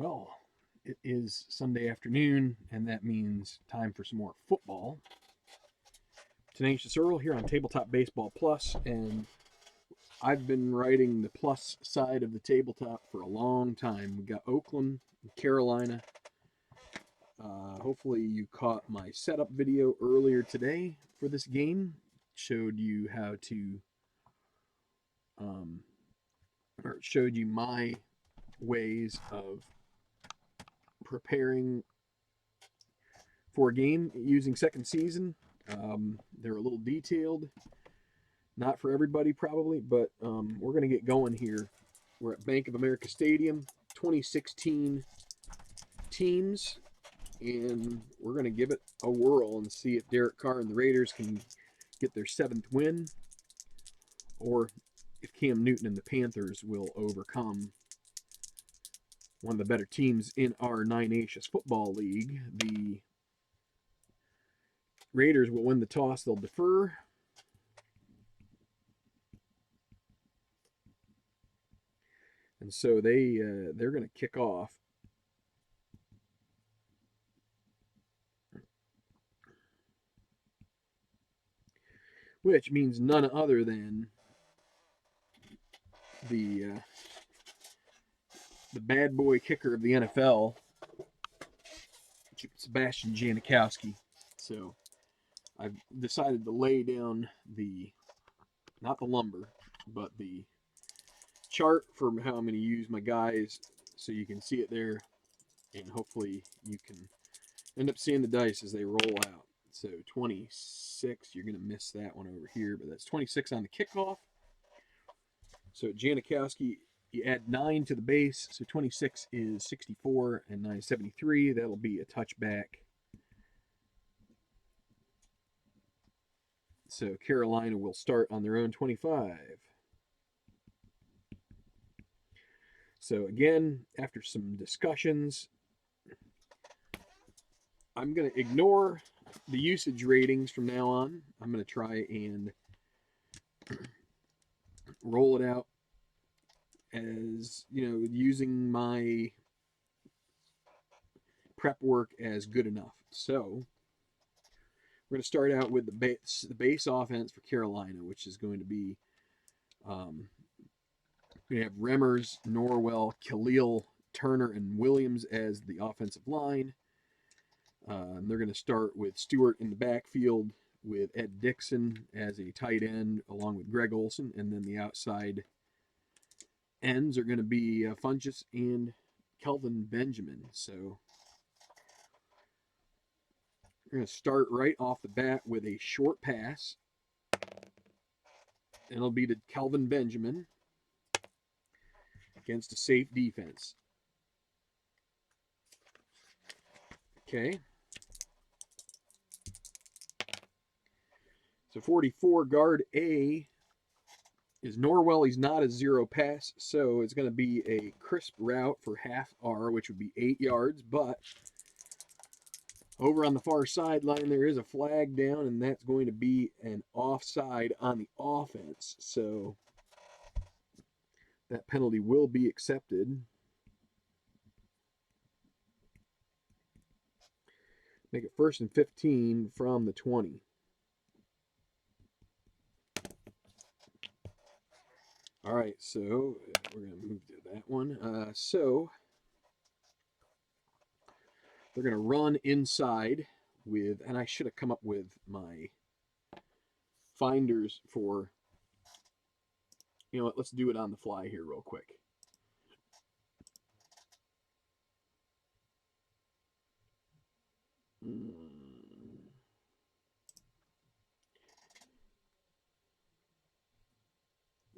Well, it is Sunday afternoon, and that means time for some more football. Tenacious Earl here on Tabletop Baseball Plus, and I've been writing the plus side of the tabletop for a long time. We got Oakland, and Carolina. Hopefully, you caught my setup video earlier today for this game. Showed you how to, or showed you my ways of preparing for a game using second season. They're a little detailed, not for everybody probably, but we're going to get going here. We're at Bank of America Stadium, 2016 teams, and we're going to give it a whirl and see if Derek Carr and the Raiders can get their 7th win, or if Cam Newton and the Panthers will overcome one of the better teams in our Nine Nations Football League. The Raiders will win the toss. They'll defer. And so they're going to kick off. Which means none other than the bad boy kicker of the NFL, Sebastian Janikowski. So I've decided to lay down not the lumber, but the chart for how I'm going to use my guys so you can see it there, and hopefully you can end up seeing the dice as they roll out. So 26, you're going to miss that one over here, but that's 26 on the kickoff. So Janikowski, you add 9 to the base, so 26 is 64 and 9 is 73. That'll be a touchback. So Carolina will start on their own 25. So again, after some discussions, I'm going to ignore the usage ratings from now on. I'm going to try and roll it out as, using my prep work as good enough. So we're going to start out with the base offense for Carolina, which is going to be we have Remmers, Norwell, Khalil, Turner, and Williams as the offensive line. They're going to start with Stewart in the backfield, with Ed Dixon as a tight end, along with Greg Olson, and then the outside ends are going to be Funchess and Kelvin Benjamin. So we're going to start right off the bat with a short pass, and it'll be to Kelvin Benjamin against a safe defense. Okay. So 44, guard A is Norwell. He's not a zero pass, so it's going to be a crisp route for half R, which would be 8 yards. But over on the far sideline, there is a flag down, and that's going to be an offside on the offense. So that penalty will be accepted. Make it 1st and 15 from the 20. All right, so we're going to move to that one. So they're going to run inside with, and I should have come up with my finders for, you know what, let's do it on the fly here real quick.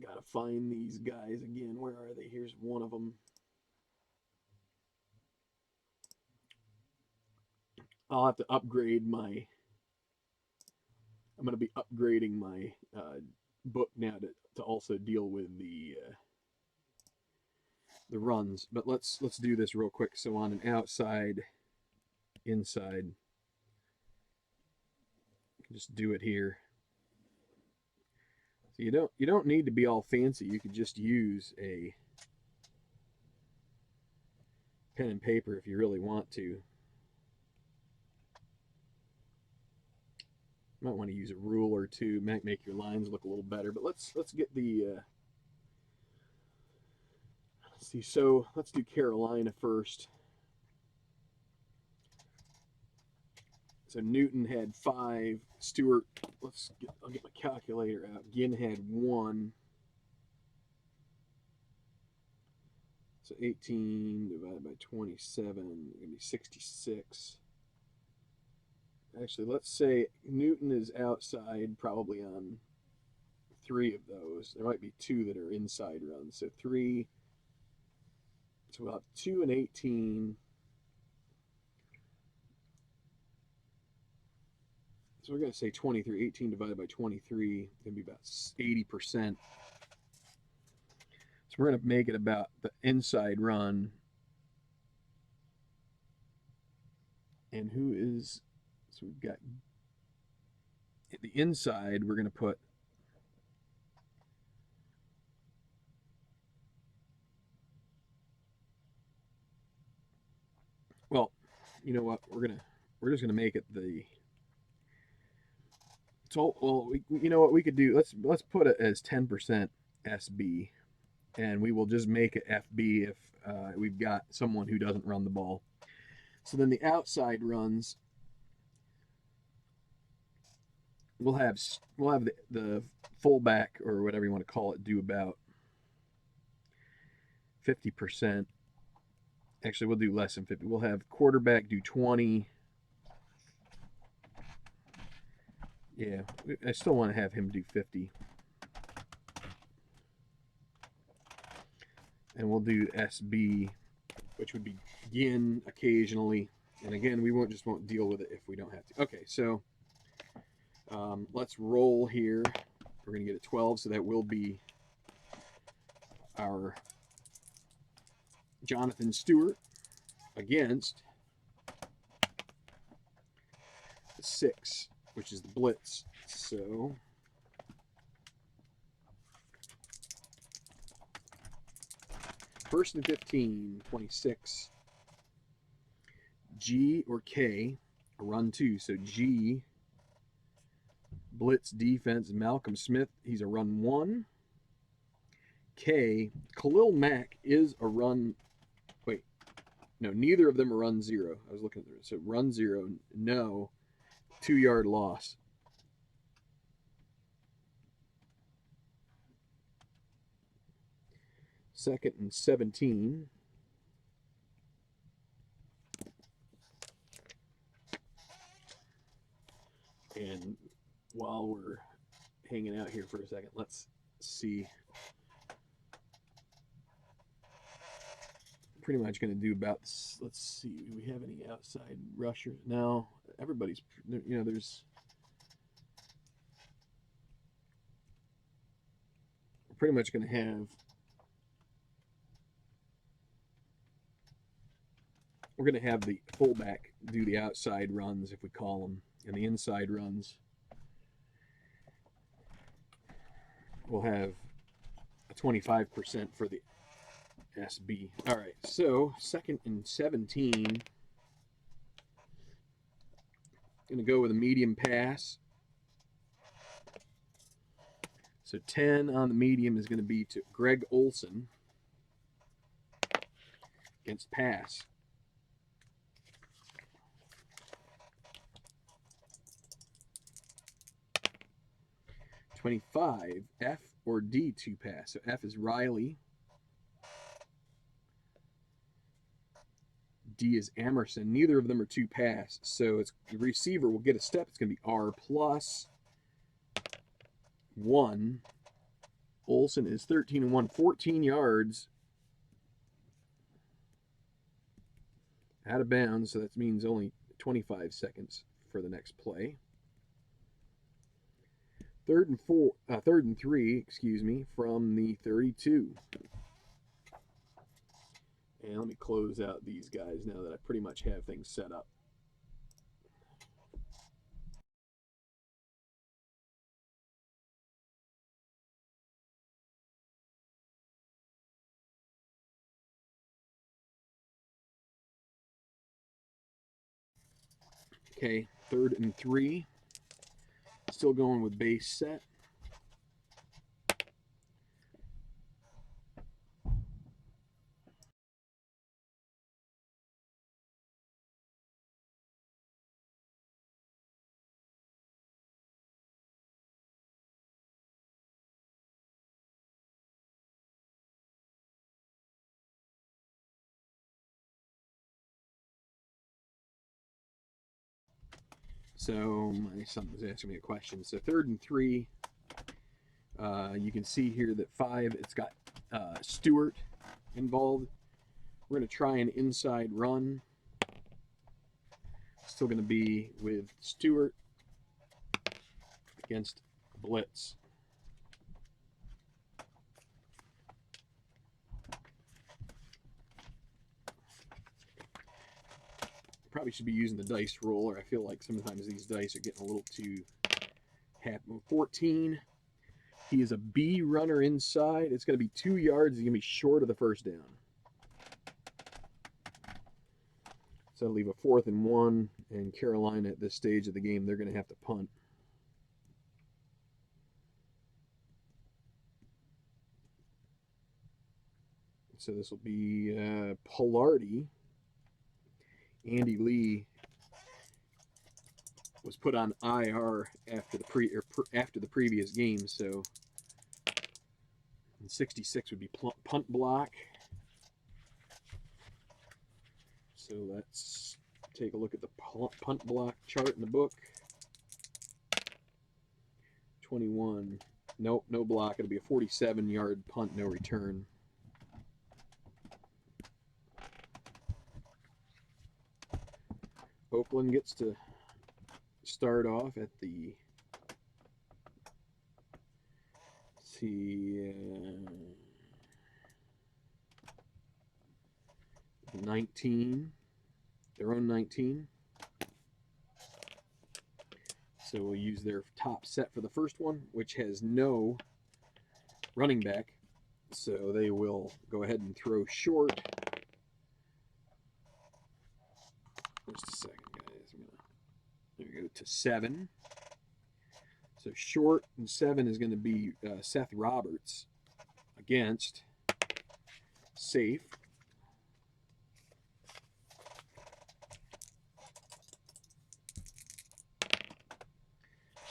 Gotta find these guys again. Where are they? Here's one of them. I'll have to upgrade my. I'm going to be upgrading my book now to also deal with the runs. But let's do this real quick. So on an outside, inside, you can just do it here. So you don't need to be all fancy. You could just use a pen and paper if you really want to. Might want to use a ruler too, might make your lines look a little better. But let's get the let's see. So let's do Carolina first. So Newton had 5. Stewart, I'll get my calculator out. Ginn had 1. So 18 divided by 27, going to be 66. Actually, let's say Newton is outside probably on 3 of those. There might be 2 that are inside runs. So 3, so we'll have 2 and 18. So we're going to say 23. 18 divided by 23 is going to be about 80%. So we're going to make it about the inside run. And who is, so we've got the inside, we're going to put well, you know what? We're just gonna make it the. So well, you know what we could do? Let's put it as 10% SB, and we will just make it FB if we've got someone who doesn't run the ball. So then the outside runs, we'll have the fullback or whatever you want to call it do about 50%. Actually, we'll do less than 50. We'll have quarterback do 20. Yeah, I still want to have him do 50. And we'll do SB, which would be Ginn occasionally. And again, we won't deal with it if we don't have to. Okay, so let's roll here. We're going to get a 12, so that will be our Jonathan Stewart against the 6, which is the blitz. So first and 15, 26. G or K, a run 2. So G, blitz defense, Malcolm Smith, he's a run 1. K, Khalil Mack is a run. Wait, no, neither of them are run 0. I was looking through it. So run 0, no, 2-yard loss. Second and 17. And while we're hanging out here for a second, let's see. Pretty much going to do about, let's see, do we have any outside rushers? No, everybody's, you know, there's, we're pretty much going to have, we're going to have the fullback do the outside runs, if we call them, and the inside runs. We'll have a 25% for the SB. All right, so second and 17. Going to go with a medium pass. So 10 on the medium is going to be to Greg Olson against pass. 25, F or D to pass. So F is Riley. D is Emerson. Neither of them are to pass. So it's the receiver will get a step. It's going to be R plus 1. Olson is 13 and 1, 14 yards out of bounds. So that means only 25 seconds for the next play. Third and 3, excuse me, from the 32. And let me close out these guys now that I pretty much have things set up. Okay, 3rd and 3. Still going with base set. So my son was asking me a question. So 3rd and 3. You can see here that 5, it's got Stewart involved. We're going to try an inside run. Still going to be with Stewart against blitz. Probably should be using the dice roller. I feel like sometimes these dice are getting a little too happy. 14. He is a B runner inside. It's going to be 2 yards. He's going to be short of the first down. So that'll leave a 4th and 1. And Carolina at this stage of the game, they're going to have to punt. So this will be Pilardi. Andy Lee was put on IR after the previous game, so 66 would be punt block. So let's take a look at the punt block chart in the book. 21. Nope, no block. It'll be a 47-yard punt, no return. Oakland gets to start off at the 19, their own 19. So we'll use their top set for the first one, which has no running back. So they will go ahead and throw short. Just a second, guys. There we go to 7. So short and 7 is going to be Seth Roberts against safe.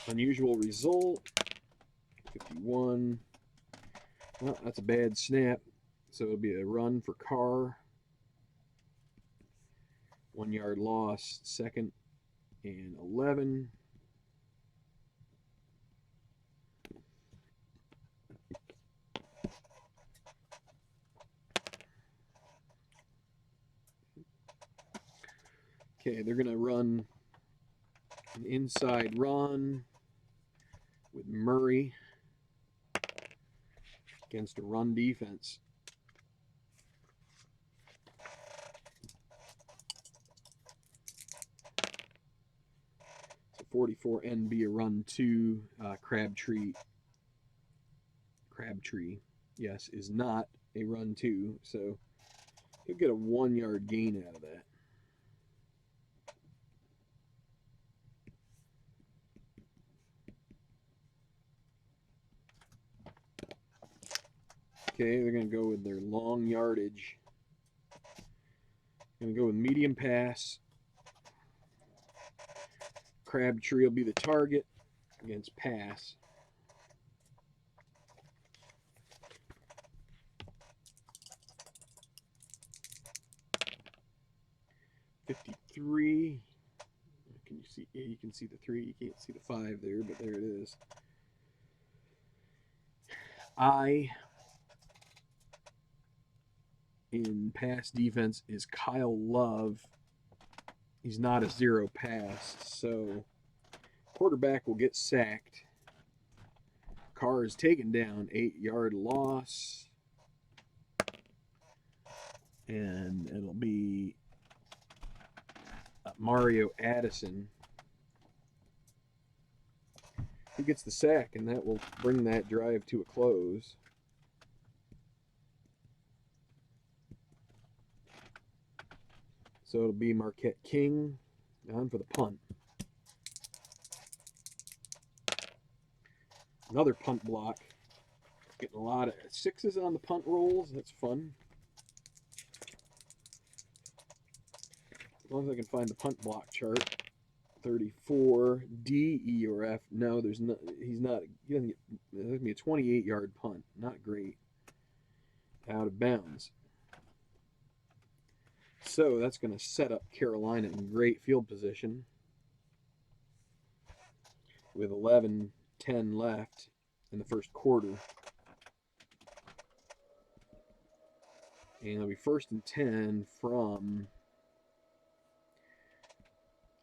Unusual result. 51. Well, that's a bad snap. So it'll be a run for Carr. 1 yard loss. 2nd and 11. Okay, they're going to run an inside run with Murray against a run defense. So 44 NB a run 2. Crabtree, yes, is not a run 2. So he'll get a 1 yard gain out of that. Okay, they're going to go with their long yardage. Going to go with medium pass. Crabtree will be the target against pass. .53. Can you see? Yeah, you can see the 3. You can't see the 5 there, but there it is. In pass defense is Kyle Love. He's not a 0 pass, so quarterback will get sacked. Carr is taken down, 8 yard loss. And it'll be Mario Addison who gets the sack, and that will bring that drive to a close. So it'll be Marquette King On for the punt. Another punt block. Getting a lot of sixes on the punt rolls. That's fun. As long as I can find the punt block chart. 34 D, E, or F. No, there's no. He's not. He doesn't get. There's gonna be a 28-yard punt. Not great. Out of bounds. So that's going to set up Carolina in great field position with 11:10 left in the first quarter. And it'll be 1st and 10 from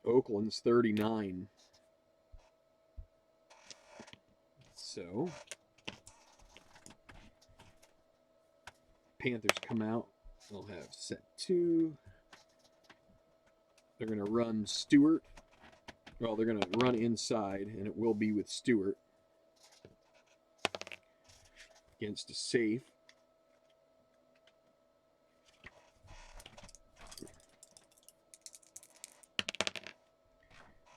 Oakland's 39. So Panthers come out. They'll have set 2. They're going to run Stewart. Well, they're going to run inside, and it will be with Stewart against a safe.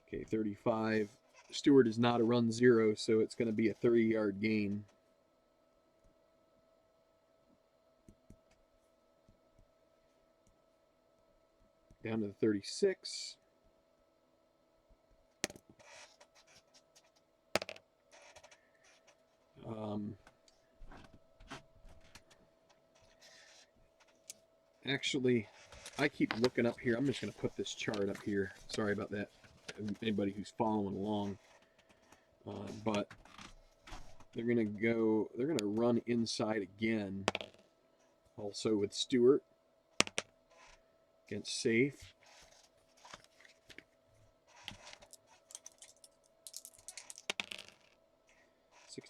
Okay, 35. Stewart is not a run 0, so it's going to be a 30-yard gain. Down to the 36. Actually, I keep looking up here. I'm just going to put this chart up here. Sorry about that, anybody who's following along. But they're going to run inside again. Also with Stewart against safe.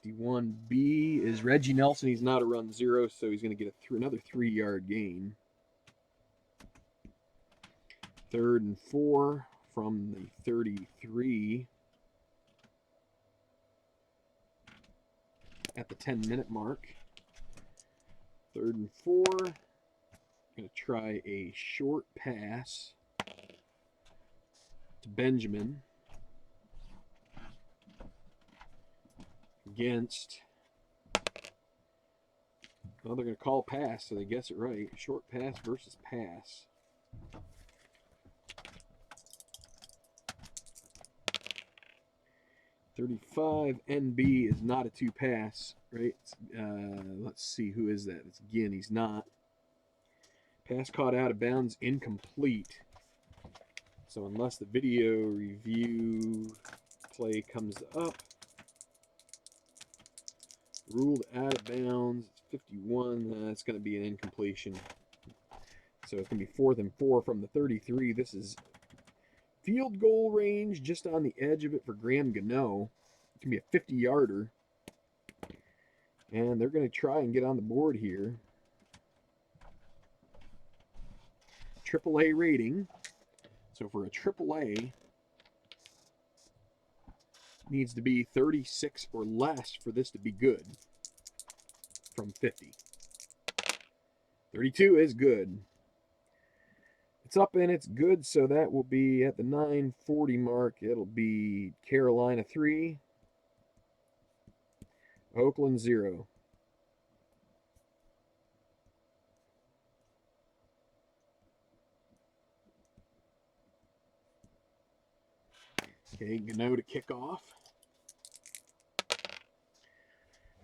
$61B is Reggie Nelson. He's not a run 0, so he's going to get another 3-yard gain. 3rd and 4 from the 33 at the 10-minute mark. 3rd and 4. Going to try a short pass to Benjamin against. Well, they're going to call pass, so they guess it right. Short pass versus pass. $35 NB is not a 2-pass, right? Let's see, who is that? It's Ginn. He's not. Pass caught out of bounds, incomplete. So unless the video review play comes up, ruled out of bounds. It's 51. That's going to be an incompletion. So it's going to be 4th and 4 from the 33. This is field goal range, just on the edge of it for Graham Gano. It can be a 50-yarder. And they're going to try and get on the board here. AAA rating. So for a AAA, needs to be 36 or less for this to be good from 50. 32 is good. It's up and it's good, so that will be at the 9:40 mark. It'll be Carolina 3, Oakland 0. Okay, Gano to kick off.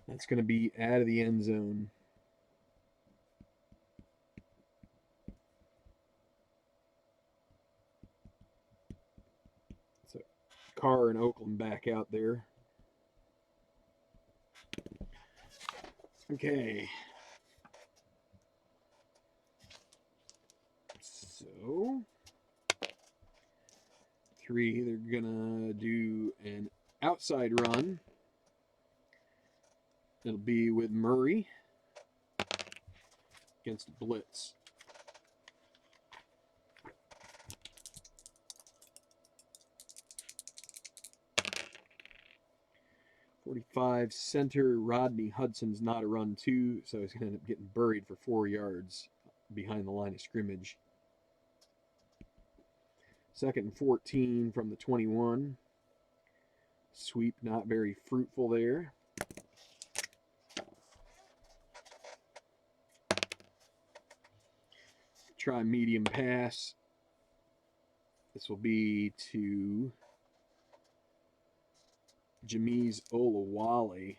That's going to be out of the end zone. So Carr and Oakland back out there. Okay. So 3, they're gonna do an outside run. It'll be with Murray against blitz. .45 center, Rodney Hudson's not a run 2, so he's going to end up getting buried for 4 yards behind the line of scrimmage. 2nd and 14 from the 21. Sweep not very fruitful there. Try medium pass. This will be to Jameez Olawale.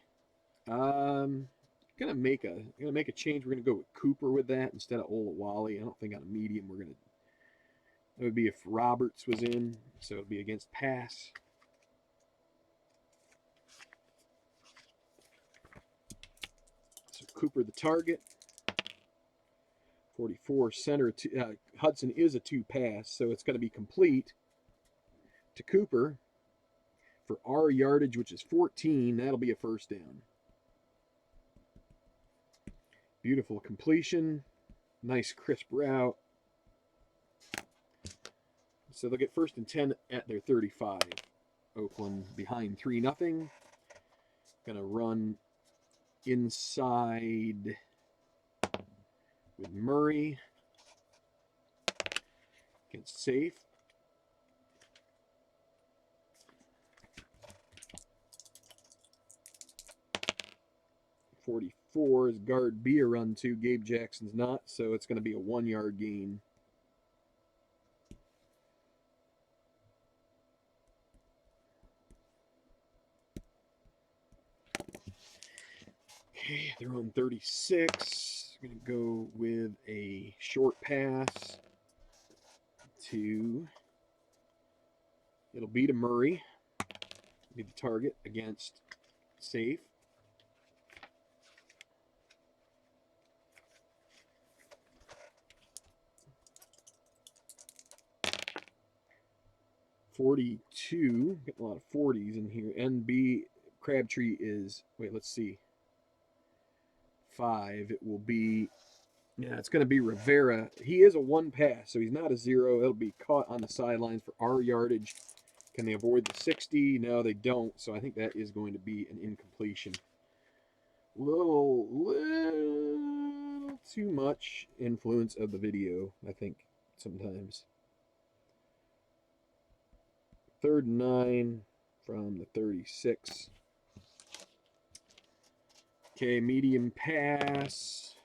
Gonna make a change. We're gonna go with Cooper with that instead of Olawale. I don't think on a medium that would be if Roberts was in, so it'd be against pass. So Cooper the target. 44 center. Hudson is a 2 pass, so it's going to be complete to Cooper for our yardage, which is 14. That'll be a first down. Beautiful completion. Nice crisp route. So they'll get 1st and 10 at their 35. Oakland behind 3-0. Gonna run inside with Murray against safe. .44 is guard B a run to. Gabe Jackson's not, so it's going to be a 1-yard gain. Okay, they're on 36. I'm going to go with a short pass to, it'll be to Murray. Be the target against safe. .42, getting a lot of 40s in here. NB Crabtree is, wait, let's see. 5. It will be, yeah, it's going to be Rivera. He is a 1 pass, so he's not a 0. It'll be caught on the sidelines for our yardage. Can they avoid the 60? No, they don't. So I think that is going to be an incompletion. Little too much influence of the video, I think, sometimes. 3rd and 9 from the 36. Okay, medium pass.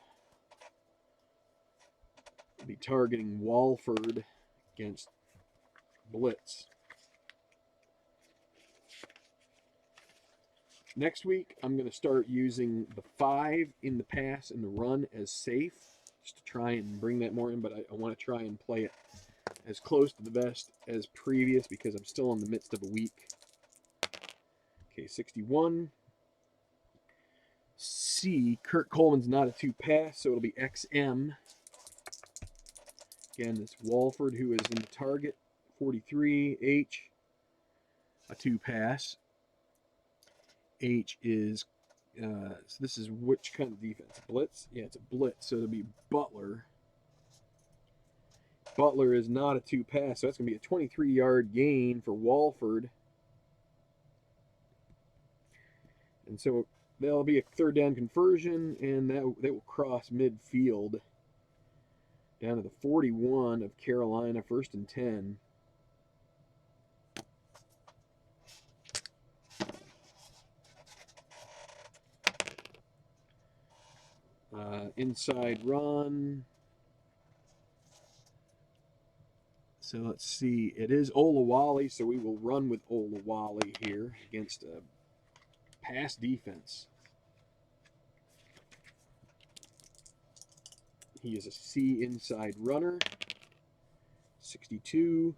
Be targeting Walford against blitz. Next week, I'm going to start using the 5 in the pass and the run as safe, just to try and bring that more in, but I want to try and play it as close to the best as previous because I'm still in the midst of a week. Okay, 61. C, Kurt Coleman's not a 2 pass, so it'll be XM. Again, it's Walford who is in the target. 43, H, a 2 pass. H is, so this is which kind of defense? Blitz? Yeah, it's a blitz, so it'll be Butler. Butler is not a 2 pass, so that's going to be a 23-yard gain for Walford. And so that'll be a 3rd down conversion, and that will cross midfield down to the 41 of Carolina, 1st and 10. Inside run. So let's see. It is Olawale, so we will run with Olawale here against a pass defense. He is a C inside runner. 62.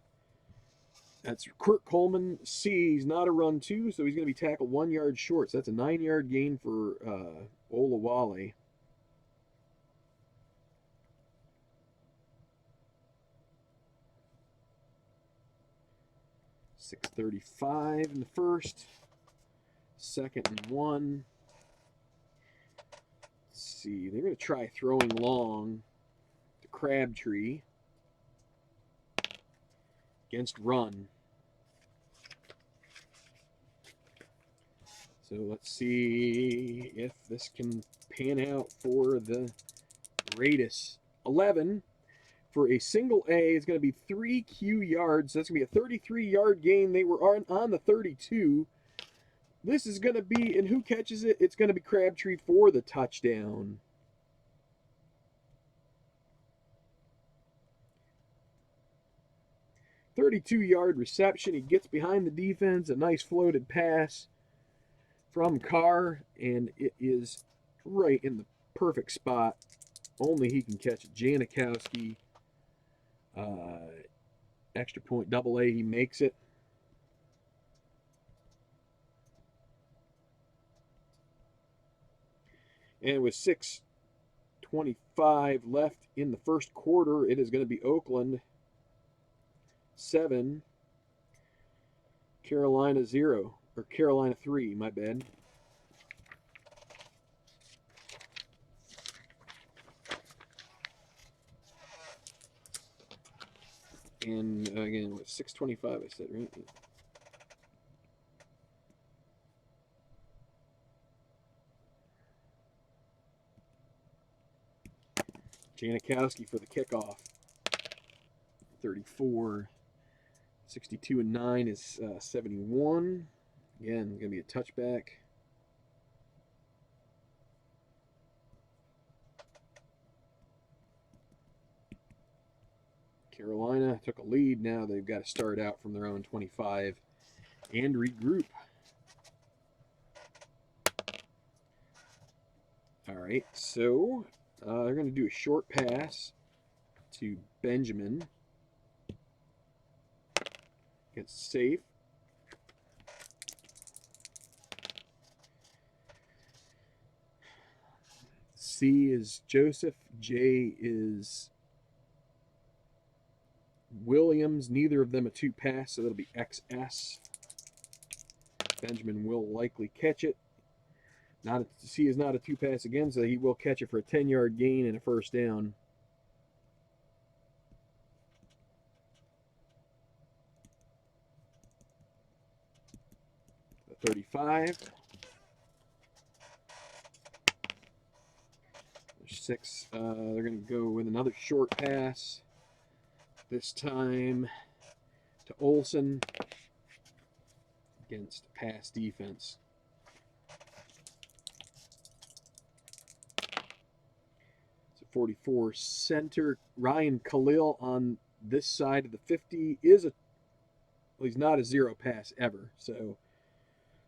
That's Kurt Coleman. C, he's not a run 2, so he's going to be tackled 1 yard short. So that's a 9-yard gain for Olawale. .635 in the first. 2nd and 1. Let's see. They're going to try throwing long to Crabtree against run. So let's see if this can pan out for the Raiders. 11 for a single A is going to be 3 Q yards. That's going to be a 33-yard gain. They were on the 32. This is going to be, and who catches it? It's going to be Crabtree for the touchdown. "32-yard reception. He gets behind the defense. A nice floated pass from Carr, and it is right in the perfect spot. Only he can catch it. Janikowski, extra point, double A. He makes it. And with 6:25 left in the first quarter, it is going to be Oakland 7, Carolina 0, or Carolina 3, my bad. And again, with 6:25, I said, right? Janikowski for the kickoff. 34. 62 and 9 is 71. Again, going to be a touchback. Carolina took a lead. Now they've got to start out from their own 25 and regroup. All right, so they're going to do a short pass to Benjamin. Gets safe. C is Joseph. J is Williams. Neither of them a 2-pass, so that'll be XS. Benjamin will likely catch it. C is not a 2-pass again, so he will catch it for a 10-yard gain and a first down. The 35. 6. They're going to go with another short pass. This time to Olsen against pass defense. So 44 center. Ryan Khalil on this side of the 50 is well, he's not a 0 pass ever. So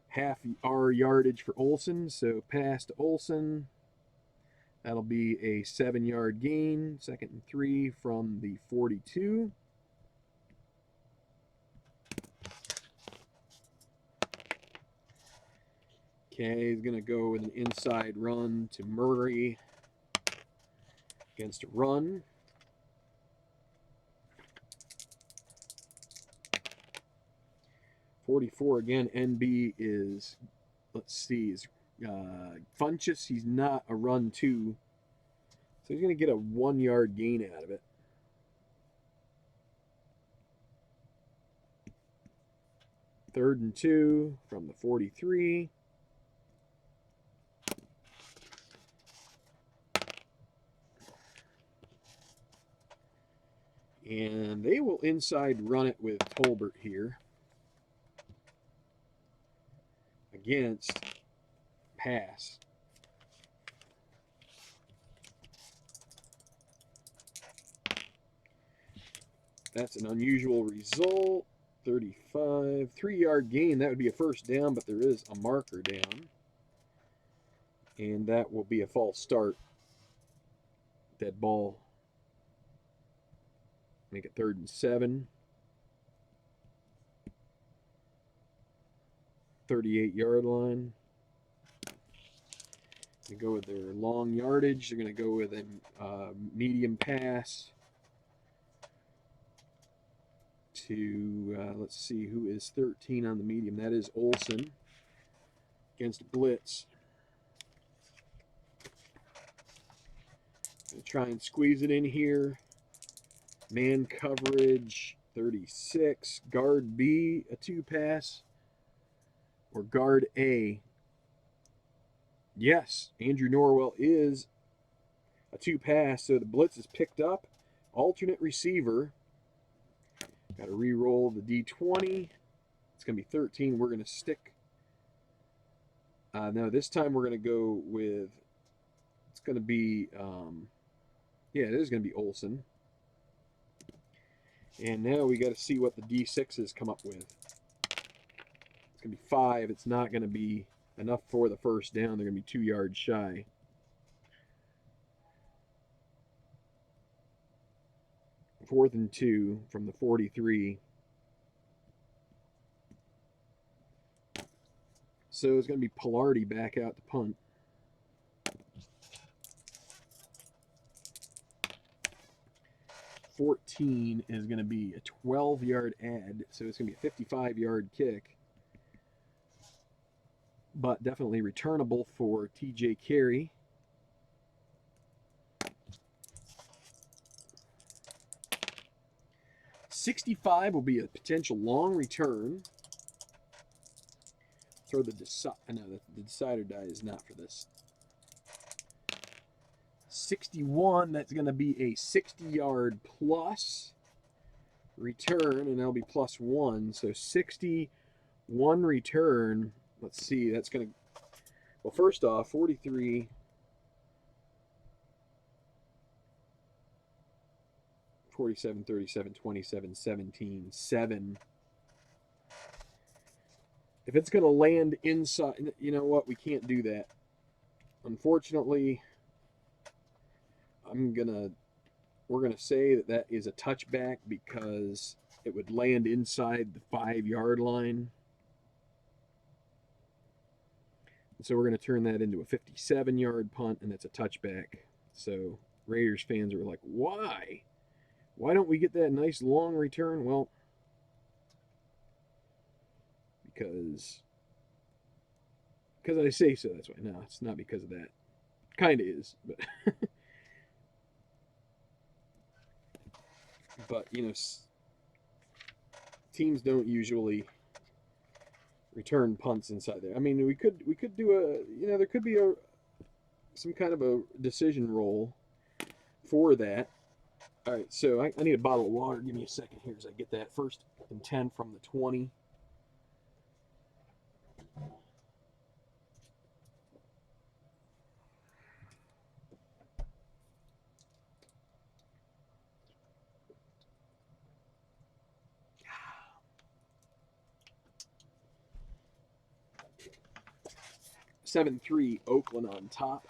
half our yardage for Olsen. So pass to Olsen. That'll be a 7-yard gain. 2nd and 3 from the 42. Okay, he's going to go with an inside run to Murray against a run. "44 again. NB is, let's see, is Funchess. He's not a run 2, so he's going to get a 1-yard gain out of it. Third and 2 from the 43. And they will inside run it with Tolbert here against pass. That's an unusual result. 35. 3-yard gain. That would be a first down, but there is a marker down. And that will be a false start. Dead ball. Make it 3rd and 7. 38-yard line. They go with their long yardage. They're going to go with a medium pass to, let's see, who is 13 on the medium. That is Olsen against blitz. Going to try and squeeze it in here. Man coverage, 36. Guard B, a 2-pass. Or guard A. Yes, Andrew Norwell is a 2-pass, so the blitz is picked up. Alternate receiver. Got to re-roll the D20. It's going to be 13. We're going to stick. No, this time we're going to go with. It's going to be. Yeah, it is going to be Olsen. And now we got to see what the D6s come up with. It's going to be 5. It's not going to be enough for the first down. They're going to be 2 yards shy. Fourth and 2 from the 43. So it's going to be Pilardi back out to punt. $14 is going to be a 12-yard ad, so it's going to be a 55-yard kick. But definitely returnable for TJ Carey. $65 will be a potential long return. Throw the decider die is not for this. 61, that's going to be a 60-yard plus return, and that'll be +1. So 61 return. Let's see, that's going to, well, first off, 43, 47, 37, 27, 17, 7. If it's going to land inside, you know what? We can't do that. Unfortunately, we're going to say that is a touchback because it would land inside the 5-yard line. And so we're going to turn that into a 57-yard punt, and that's a touchback. So Raiders fans are like, why? Why don't we get that nice long return? Well, because I say so. That's why. No, it's not because of that. Kind of is, but but you know, teams don't usually return punts inside there. I mean, we could do there could be some kind of a decision roll for that. All right, so I need a bottle of water. Give me a second here as I get that. First and 10 from the 20. (7-3) Oakland on top.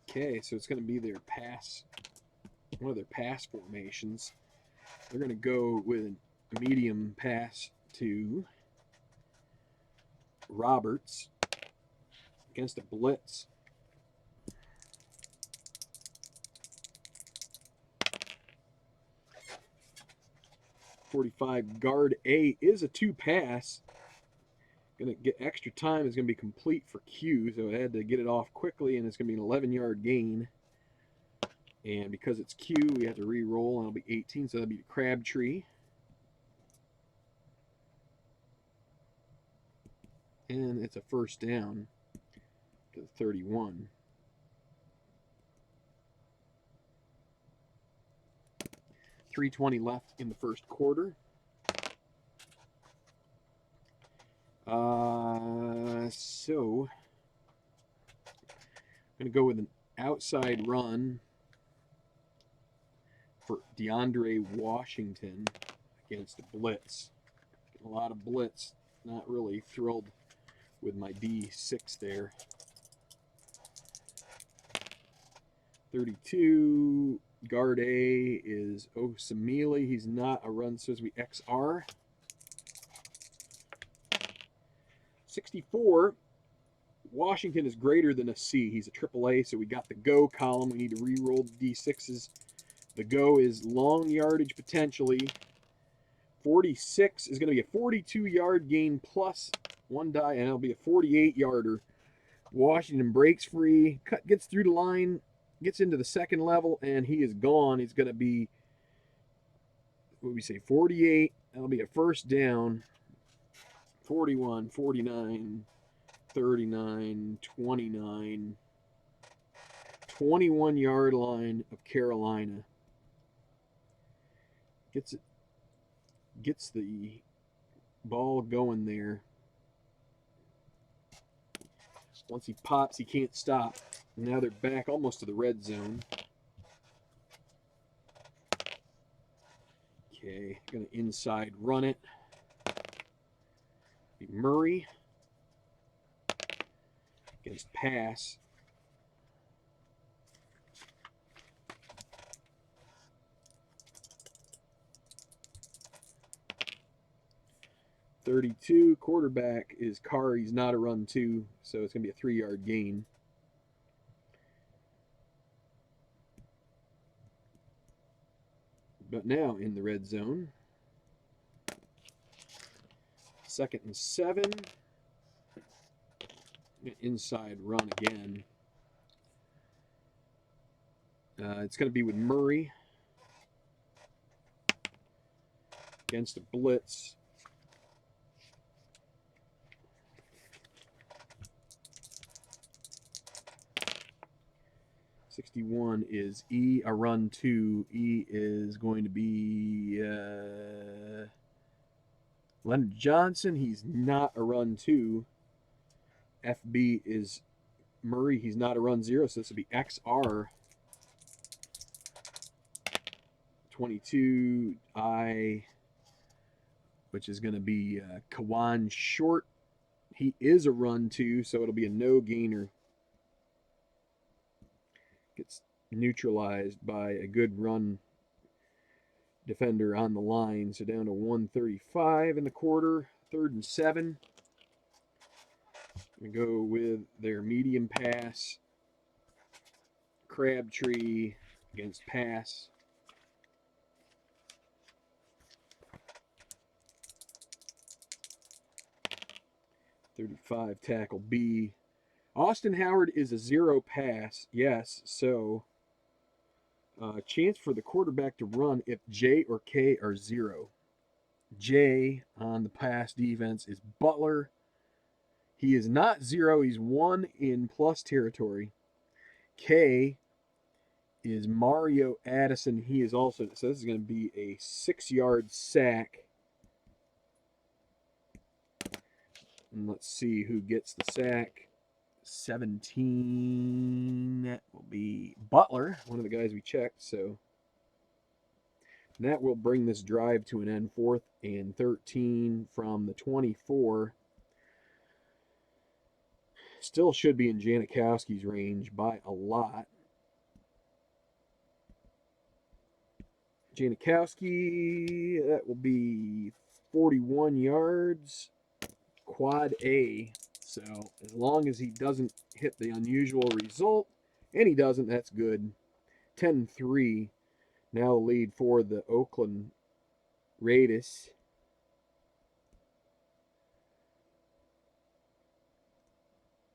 Okay, so it's going to be their pass, one of their pass formations. They're going to go with a medium pass to Roberts against a blitz. .45 guard A is a 2-pass. Going to get extra time. Is going to be complete for Q, so I had to get it off quickly, and it's going to be an 11-yard gain. And because it's Q, we have to re-roll, and it'll be 18, so that'll be the Crabtree. And it's a first down to the 31. .320 left in the first quarter. So I'm going to go with an outside run for DeAndre Washington against the blitz. A lot of blitz. Not really thrilled with my D6 there. 32. Guard A is Osamili. He's not a run, so as we XR. 64. Washington is greater than a C. He's a AAA, so we got the go column. We need to re-roll the D6s. The go is long yardage potentially. 46 is going to be a 42-yard gain plus 1 die, and it'll be a 48-yarder. Washington breaks free, gets through the line, gets into the second level, and he is gone. He's going to be, what do we say, 48. That'll be a first down. 41, 49, 39, 29, 21-yard line of Carolina. Gets the ball going there. Once he pops, he can't stop. Now they're back almost to the red zone. Okay, going to inside run it. Be Murray against pass. .32, quarterback is Carr. He's not a run two, so it's going to be a 3-yard gain. But now in the red zone. 2nd and 7. Inside run again. It's going to be with Murray against a blitz. .61 is E, a run 2. E is going to be Leonard Johnson. He's not a run 2. FB is Murray. He's not a run 0, so this will be XR. 22 I, which is going to be Kawan Short. He is a run 2, so it'll be a no gainer. Gets neutralized by a good run defender on the line. So down to 135 in the quarter. 3rd and 7. We go with their medium pass. Crabtree against pass. .35 tackle B. Austin Howard is a 0 pass, yes, so chance for the quarterback to run if J or K are 0. J on the pass defense is Butler. He is not 0, he's 1 in plus territory. K is Mario Addison. He is also, so this is going to be a 6-yard sack. And let's see who gets the sack. 17, that will be Butler, one of the guys we checked. So that will bring this drive to an end. 4th and 13 from the 24. Still should be in Janikowski's range by a lot. Janikowski, that will be 41 yards. Quad A. So as long as he doesn't hit the unusual result, and he doesn't, that's good. 10-3. Now lead for the Oakland Raiders.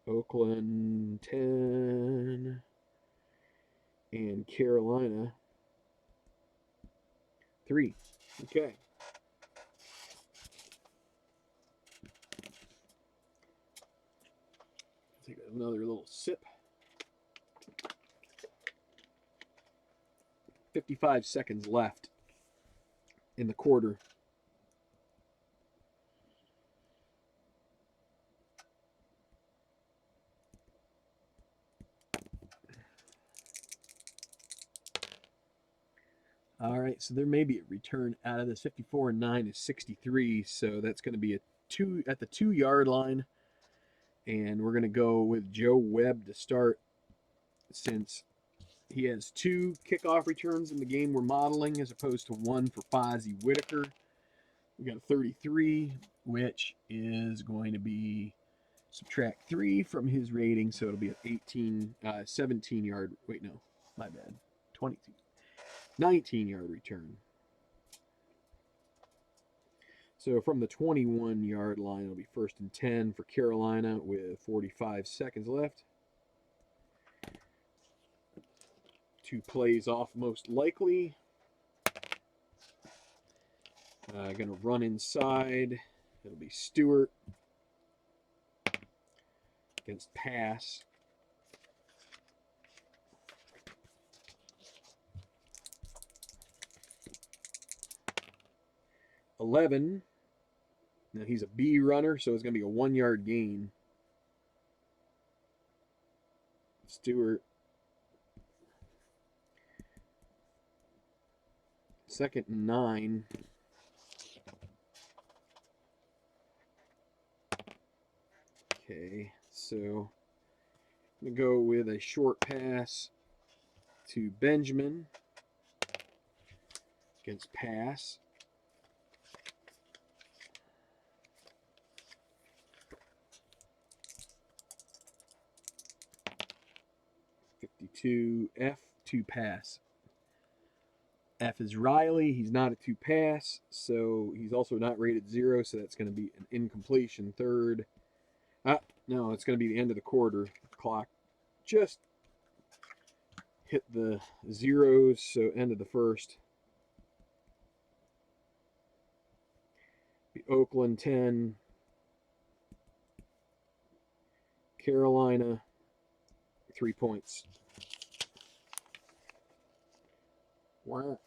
Oakland 10 and Carolina 3. Okay. Take another little sip. 55 seconds left in the quarter. All right, so there may be a return out of this. 54 and 9 is 63, so that's going to be a 2 at the 2-yard line. And we're going to go with Joe Webb to start, since he has 2 kickoff returns in the game we're modeling as opposed to 1 for Fozzie Whitaker. We got a 33, which is going to be subtract 3 from his rating, so it'll be an 17-yard. Wait, no, my bad. 22. 19-yard return. So from the 21-yard line, it'll be 1st and 10 for Carolina with 45 seconds left. 2 plays off most likely. Going to run inside. It'll be Stewart against pass. 11. Now he's a B runner, so it's going to be a 1-yard gain. Stewart. Second and 9. Okay, so I'm going to go with a short pass to Benjamin against pass. F to pass. F is Riley. He's not a 2 pass, so he's also not rated 0, so that's going to be an incompletion. Third. No, it's going to be the end of the quarter. Clock just hit the zeros, so end of the first. The Oakland 10. Carolina 3 points. Wow.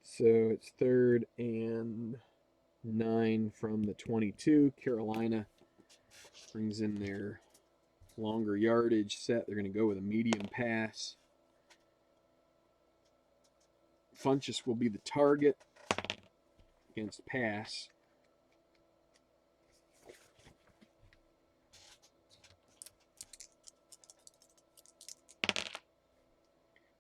So it's 3rd and 9 from the 22. Carolina brings in their longer yardage set. They're going to go with a medium pass. Funchess will be the target against pass.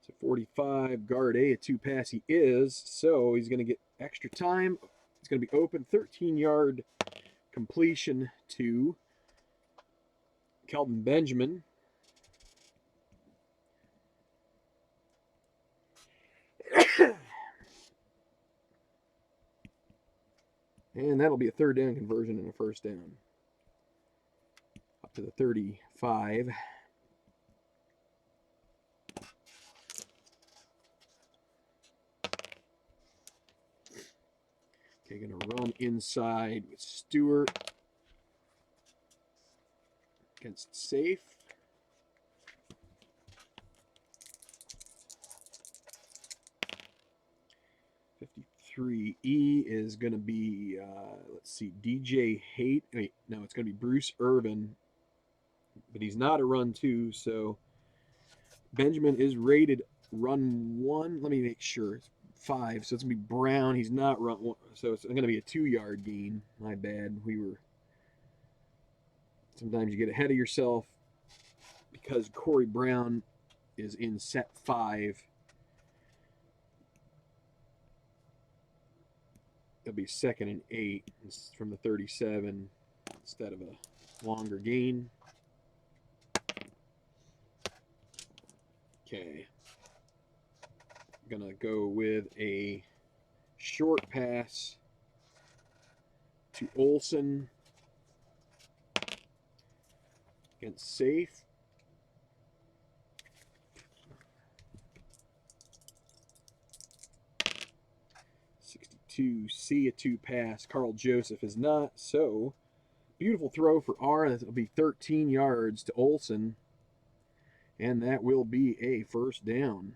So 45, guard A, a 2 pass he is, so he's going to get extra time. It's going to be open, 13-yard completion to Kelvin Benjamin. And that'll be a 3rd down conversion and a 1st down. Up to the 35. Okay, going to run inside with Stewart against safe. E is going to be, let's see, DJ Haight. Wait, no, it's going to be Bruce Irvin, but he's not a run 2, so Benjamin is rated run 1. Let me make sure. It's 5, so it's going to be Brown. He's not run 1, so it's going to be a 2-yard gain. My bad. Sometimes you get ahead of yourself because Corey Brown is in set 5. It'll be 2nd and 8 from the 37 instead of a longer gain. Okay. I'm going to go with a short pass to Olsen against safe. To see a 2 pass. Carl Joseph is not, so beautiful throw for R. That'll be 13 yards to Olsen, and that will be a 1st down.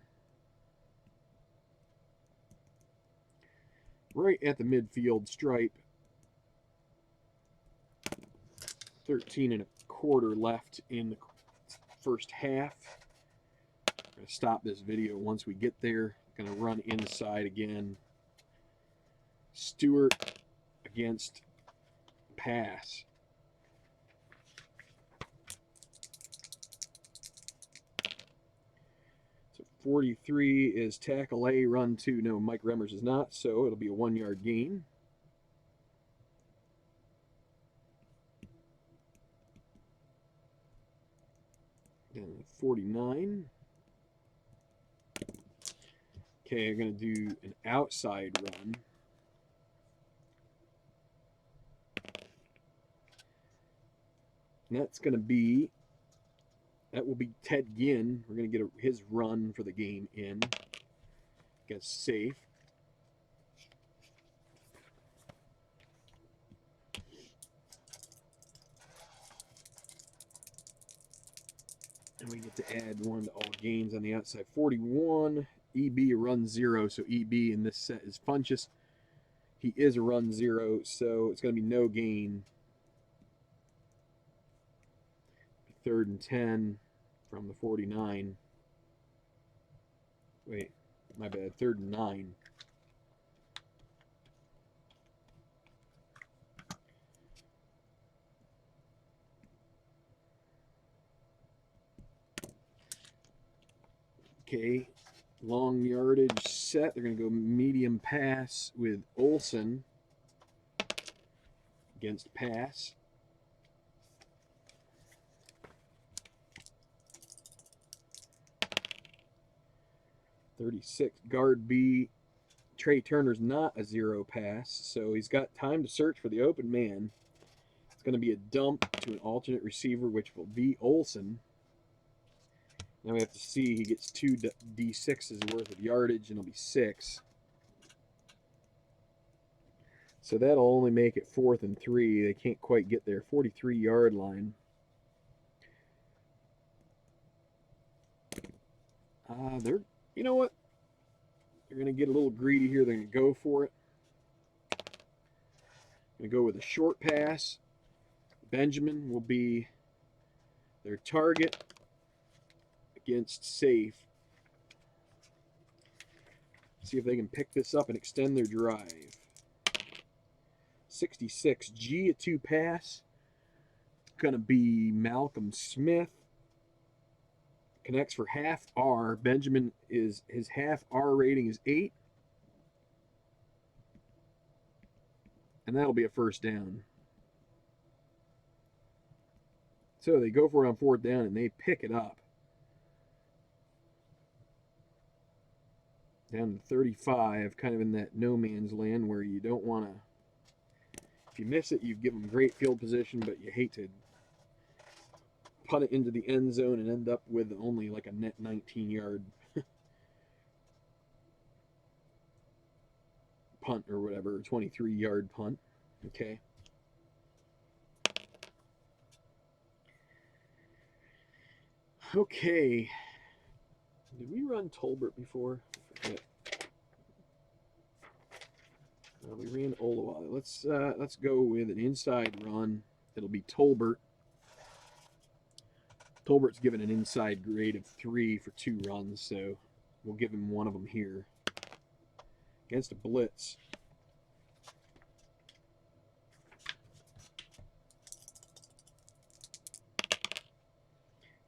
Right at the midfield stripe. 13 and a quarter left in the first half. I'm going to stop this video once we get there. Going to run inside again. Stewart against pass. So 43 is tackle A, run 2. No, Mike Remmers is not, so it'll be a 1-yard gain. And 49. Okay, I'm going to do an outside run. And that will be Ted Ginn. We're going to get his run for the game in. Against safe. And we get to add 1 to all gains on the outside. 41, EB a run 0, so EB in this set is Funchess. He is a run 0, so it's going to be no gain. 3rd and 10 from the 49. Wait, my bad. 3rd and 9. Okay, long yardage set. They're going to go medium pass with Olsen against pass. .36 guard B. Trey Turner's not a 0 pass, so he's got time to search for the open man. It's going to be a dump to an alternate receiver, which will be Olsen. Now we have to see he gets 2 D6s worth of yardage, and it'll be 6. So that'll only make it 4th and 3. They can't quite get there. 43-yard line. You know what? They're going to get a little greedy here. They're going to go for it. Going to go with a short pass. Benjamin will be their target against safe. See if they can pick this up and extend their drive. 66, G a 2 pass. Going to be Malcolm Smith. Connects for half R. Benjamin his half R rating is 8. And that'll be a first down. So they go for it on 4th down and they pick it up. Down to 35, kind of in that no man's land where you don't want to. If you miss it, you give them great field position, but you hate to punt it into the end zone and end up with only like a net 19-yard punt or whatever, 23-yard punt. Okay. Okay. Did we run Tolbert before? I forget. We ran Olawale. Let's go with an inside run. It'll be Tolbert. Tolbert's given an inside grade of 3 for 2 runs, so we'll give him one of them here. Against a blitz.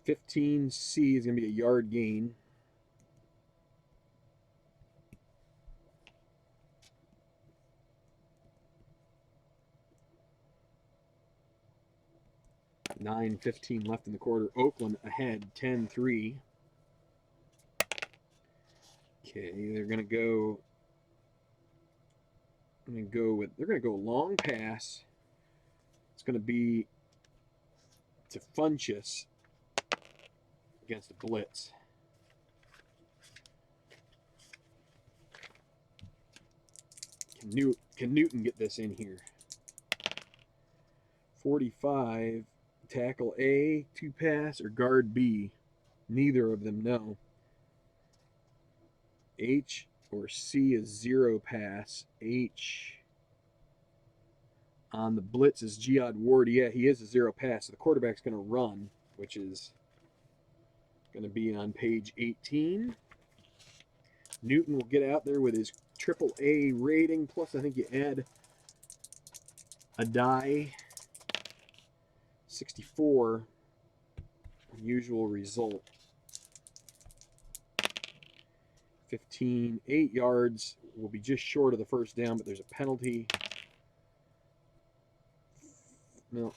.15C is going to be a yard gain. .9:15 left in the quarter. Oakland ahead 10-3. Okay, they're going to go. They're going to go long pass. It's going to be to Funchess against a blitz. Can Newton get this in here? 45, tackle A, 2 pass, or guard B? Neither of them, no. H or C is 0 pass. H on the blitz is Giad Ward. Yeah, he is a 0 pass. So the quarterback's going to run, which is going to be on page 18. Newton will get out there with his AAA rating. Plus, I think you add a die. 64. Unusual result. 15, 8 yards. Will be just short of the first down, but there's a penalty. No.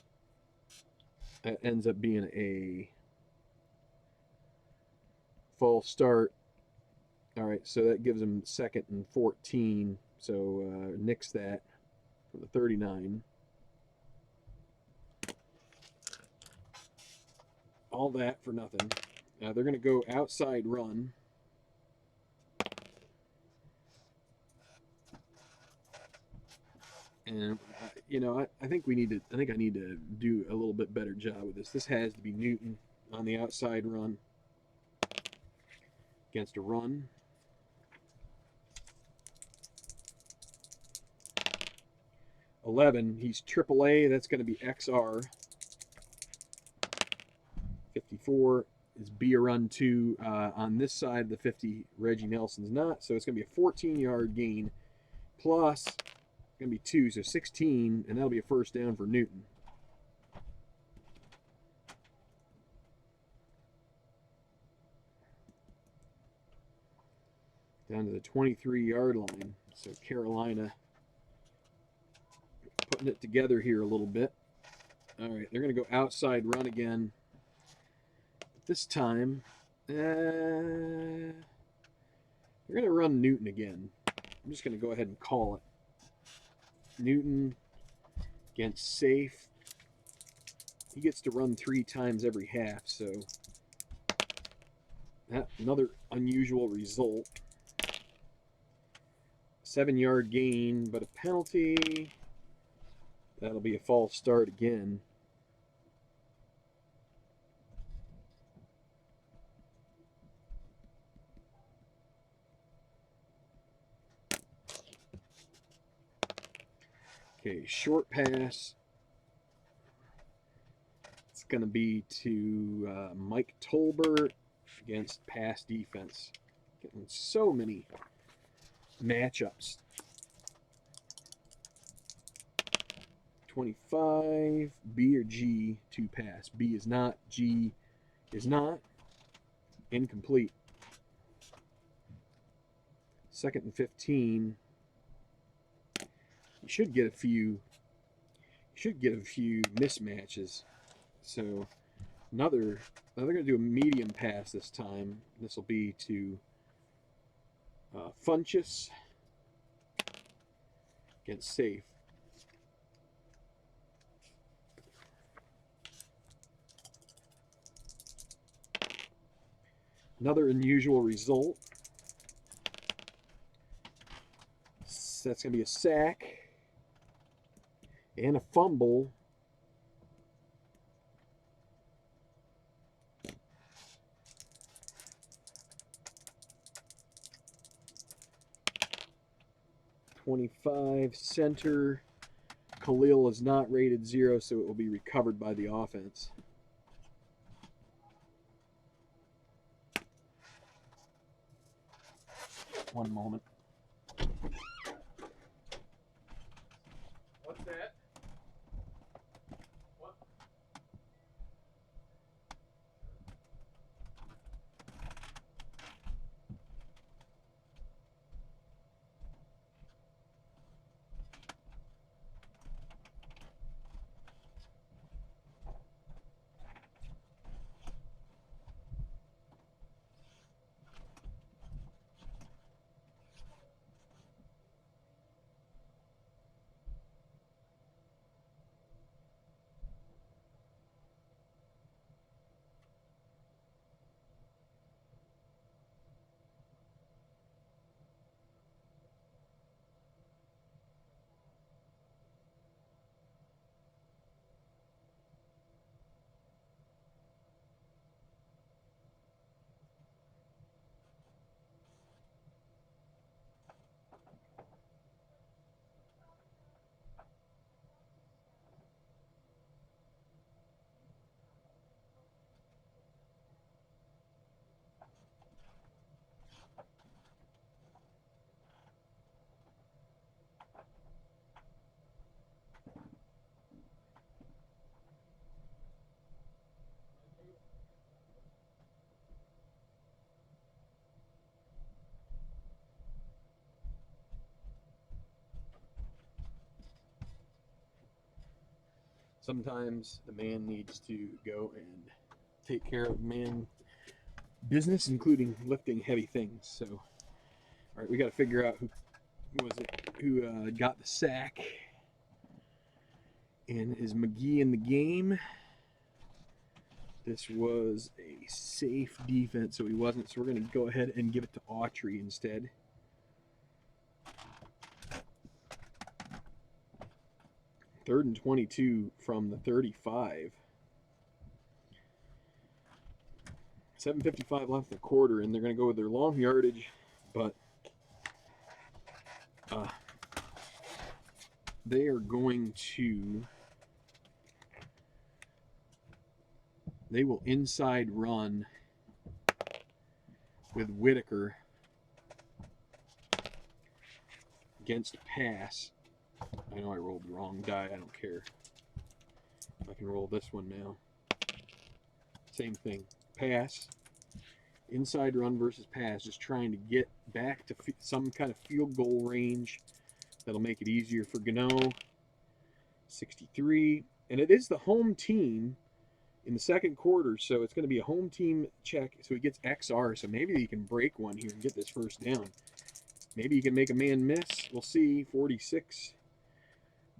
That ends up being a false start. All right, so that gives them 2nd and 14. So nix that from the 39. All that for nothing. Now they're going to go outside run. And you know, I think I need to do a little bit better job with this. This has to be Newton. on the outside run against a run. $11, he's AAA, that's going to be XR. $54 is be a run 2 on this side of the 50. Reggie Nelson's not, so it's going to be a 14-yard gain plus going to be 2, so 16, and that'll be a first down for Newton. Down to the 23-yard line. So Carolina putting it together here a little bit. All right, they're going to go outside run again. This time, they're going to run Newton again. I'm just going to go ahead and call it. Newton against safe. He gets to run 3 times every half, so that another unusual result. 7-yard gain, but a penalty. That'll be a false start again. Okay, short pass. It's going to be to Mike Tolbert against pass defense. Getting so many matchups. 25, B or G to pass. B is not, G is not. Incomplete. 2nd and 15. You should get a few mismatches. So they're going to do a medium pass this time. This will be to Funchess against safe. Another unusual result. That's going to be a sack and a fumble. .25 center. Khalil is not rated 0, so it will be recovered by the offense. One moment. What's that? What? Sometimes the man needs to go and take care of man business, including lifting heavy things. So, all right, we got to figure out who got the sack. And is McGee in the game? This was a safe defense, so he wasn't. So we're going to go ahead and give it to Autry instead. Third and 22 from the 35. 7:55 left in the quarter, and they're going to go with their long yardage, but they are going to, they will inside run with Whitaker against pass. I know I rolled the wrong die. I don't care. I can roll this one now. Same thing. Pass. Inside run versus pass. Just trying to get back to some kind of field goal range that'll make it easier for Gano. 63. And it is the home team in the second quarter, so it's going to be a home team check. So he gets XR, so maybe he can break one here and get this first down. Maybe he can make a man miss. We'll see. 46.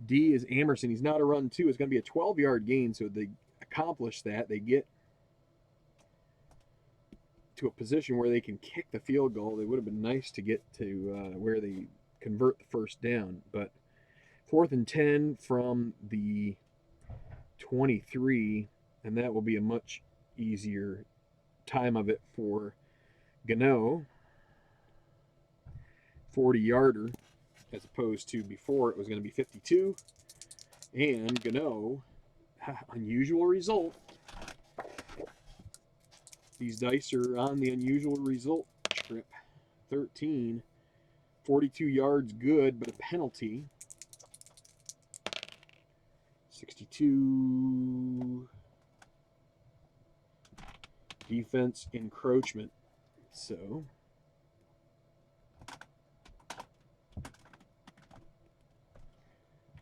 D is Amerson. He's not a run two. It's going to be a 12-yard gain, so they accomplish that. They get to a position where they can kick the field goal. It would have been nice to get to where they convert the first down, but 4th and 10 from the 23, and that will be a much easier time of it for Gano. 40-yarder, as opposed to before it was going to be 52. And Gano, unusual result. These dice are on the unusual result trip. 13. 42 yards good, but a penalty. 62. Defense encroachment. So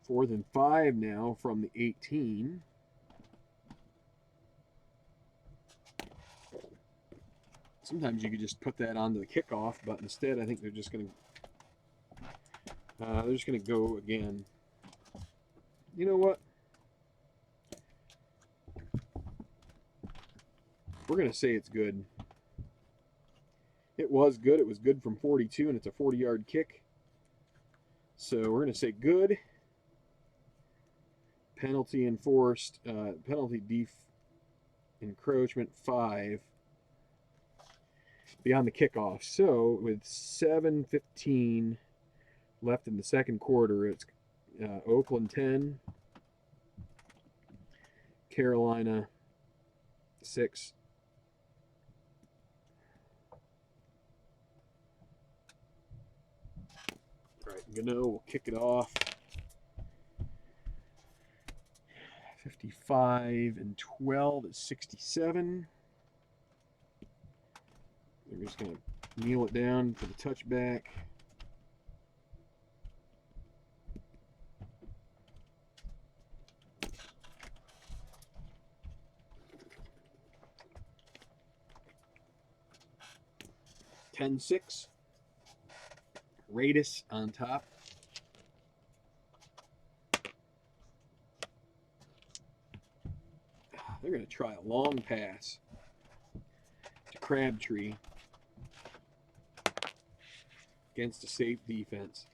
4th and 5 now from the 18. Sometimes you could just put that onto the kickoff, but instead I think they're just going to go again. You know what? We're going to say it's good. It was good. It was good from 42, and it's a 40-yard kick. So we're going to say good. Penalty enforced. Penalty encroachment 5. Beyond the kickoff. So with 7:15 left in the second quarter, it's Oakland 10, Carolina 6. All right, Gano will kick it off. 55 and 12 is 67. They're just going to kneel it down for the touchback. (10-6). Raidis on top. They're going to try a long pass to Crabtree against a safe defense.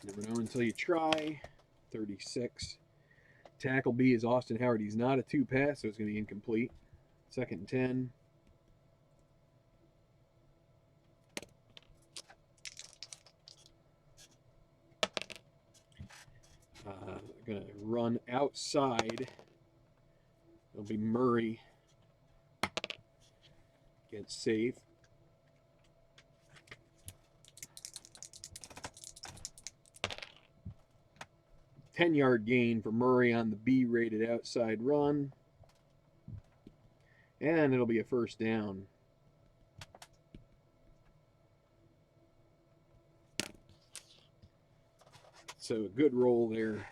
Never know until you try. 36. Tackle B is Austin Howard. He's not a two-pass, so it's going to be incomplete. 2nd and 10. Going to run outside. It'll be Murray against safe. Ten-yard gain for Murray on the B-rated outside run. And it'll be a first down. So a good roll there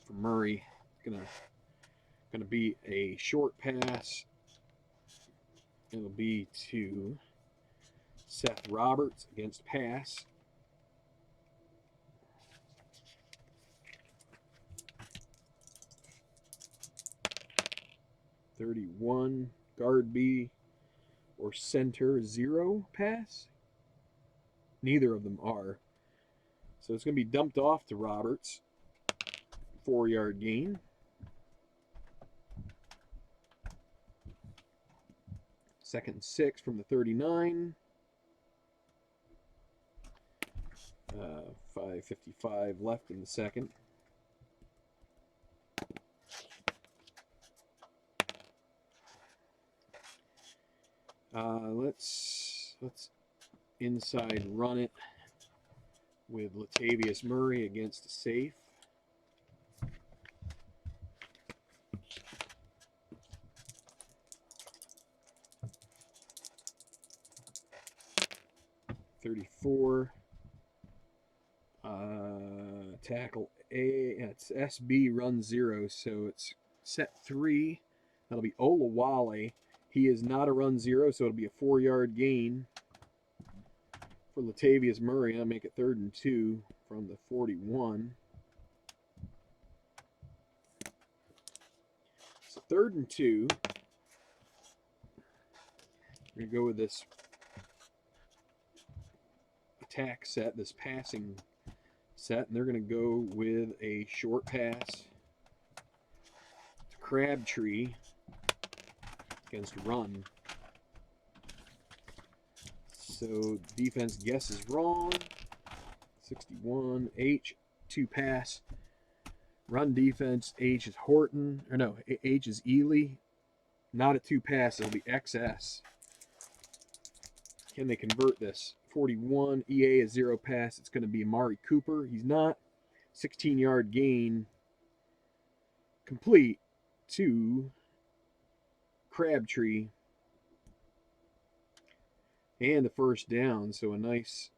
for Murray. Gonna be a short pass. It'll be to Seth Roberts against pass. (31) guard B or center 0 pass. Neither of them are. So it's going to be dumped off to Roberts. 4-yard gain. Second and 6 from the 39. 5:55 left in the second. Let's inside run it with Latavius Murray against a safe. .34. Tackle A. It's SB run 0, so it's set 3. That'll be Olawale. He is not a run 0, so it'll be a 4-yard gain for Latavius Murray. I'll make it 3rd and 2 from the 41. So 3rd and 2. We're going to go with this attack set, this passing set, and they're going to go with a short pass to Crabtree against run. So defense guesses wrong. 61 H 2 pass. Run defense H is Horton, or no, H is Ely. Not a 2 pass, it'll be XS. Can they convert this? 41 EA is 0 pass. It's going to be Amari Cooper. He's not. 16-yard gain complete to Crabtree. And the first down, so a nice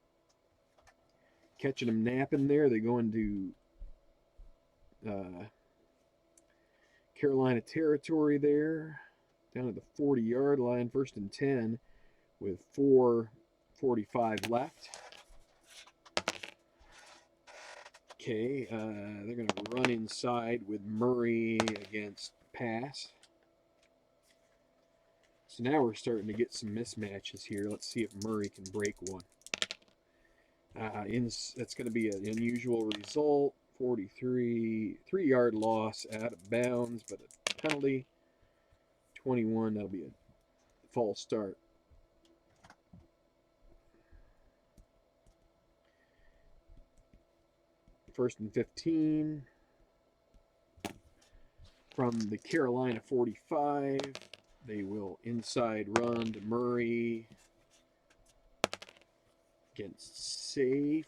catching them napping there. They go into Carolina territory there, down at the 40-yard line, 1st and 10 with 4:45 left. Okay, they're going to run inside with Murray against pass. So now we're starting to get some mismatches here. Let's see if Murray can break one. That's going to be an unusual result. 43, 3-yard loss out of bounds, but a penalty. 21, that'll be a false start. First and 15 from the Carolina 45. They will inside run to Murray against safe.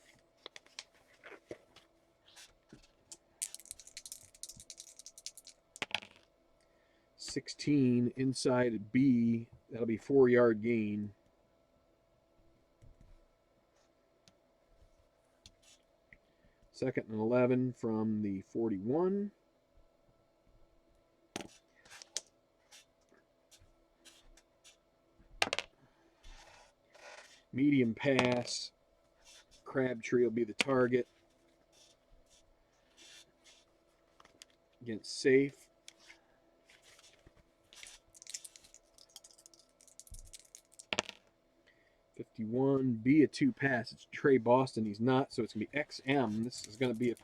.16 inside at B. That'll be 4-yard gain. Second and 11 from the 41. Medium pass. Crabtree will be the target. Against safe. .51. Be a 2 pass. It's Trey Boston. He's not, so it's going to be XM. This is going to be a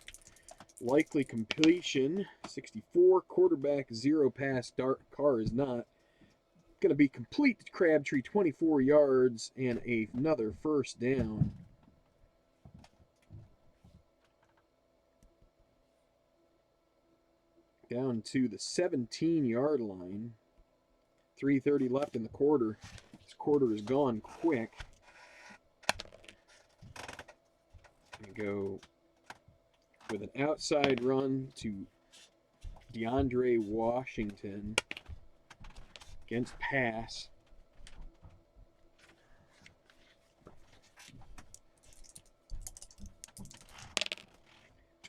likely completion. 64. Quarterback 0 pass. Dart Carr is not. Going to be complete to Crabtree, 24 yards and another first down. Down to the 17-yard line. 3:30 left in the quarter. This quarter is gone quick. We go with an outside run to DeAndre Washington against pass.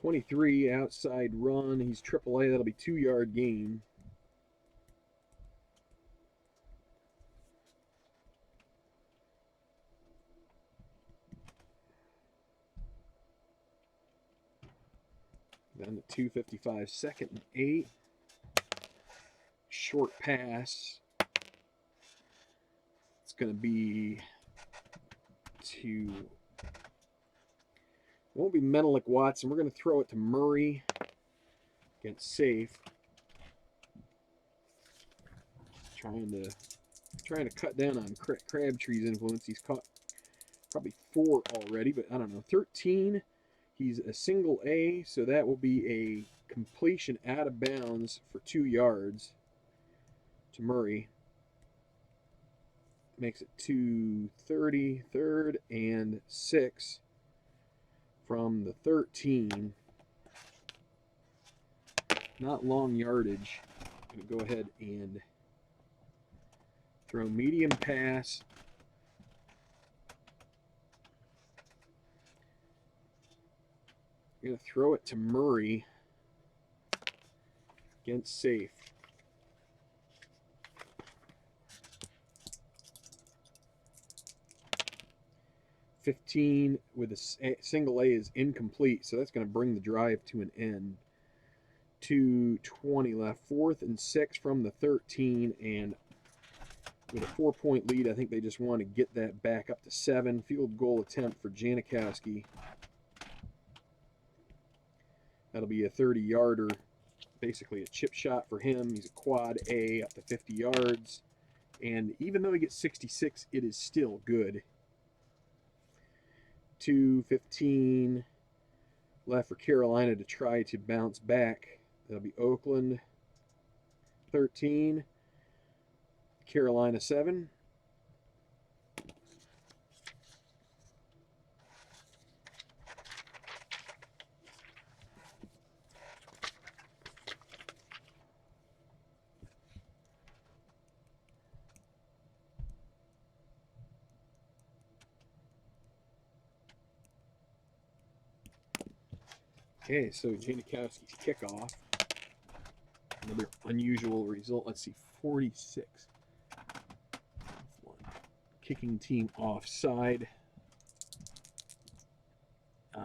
.23 outside run. He's AAA. That'll be 2-yard gain. Down to 2:55. 2nd and 8. Short pass. It's going to be to... It won't be Menelik Watson. We're going to throw it to Murray. against Safe. Trying to cut down on Crabtree's influence. He's caught probably 4 already, but I don't know. 13. He's a single A, so that will be a completion out of bounds for 2 yards to Murray. Makes it 230, 3rd and 6 from the 13. Not long yardage. I'm going to go ahead and throw medium pass. I'm going to throw it to Murray against Safe. $15 with a single A is incomplete, so that's going to bring the drive to an end. 2:20 left. 4th and 6 from the 13, and with a 4-point lead, I think they just want to get that back up to 7. Field goal attempt for Janikowski. That'll be a 30-yarder, basically a chip shot for him. He's a quad A up to 50 yards, and even though he gets 66, it is still good. 2:15 left for Carolina to try to bounce back. That'll be Oakland 13, Carolina 7. Okay, so Janikowski's kickoff. Another unusual result. Let's see, 46. Kicking team offside. So